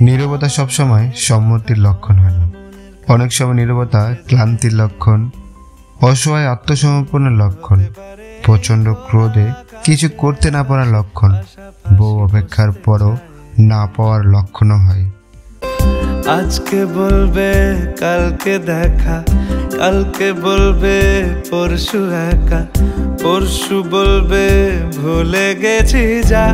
নীরবতা সবসময় সম্মতির লক্ষণ হয় না। অনেক সময় নীরবতা ক্লান্তির লক্ষণ, অসহায় আত্মসমর্পণের লক্ষণ, প্রচণ্ড ক্রোধে কিছু করতে না পারার লক্ষণ, বহু অপেক্ষার পরও না পাওয়ার লক্ষণও হয়। আজকে বলবে কালকে দেখা, কালকে বলবে পরশু একা, পরশু বলবে ভুলে গেছি যা।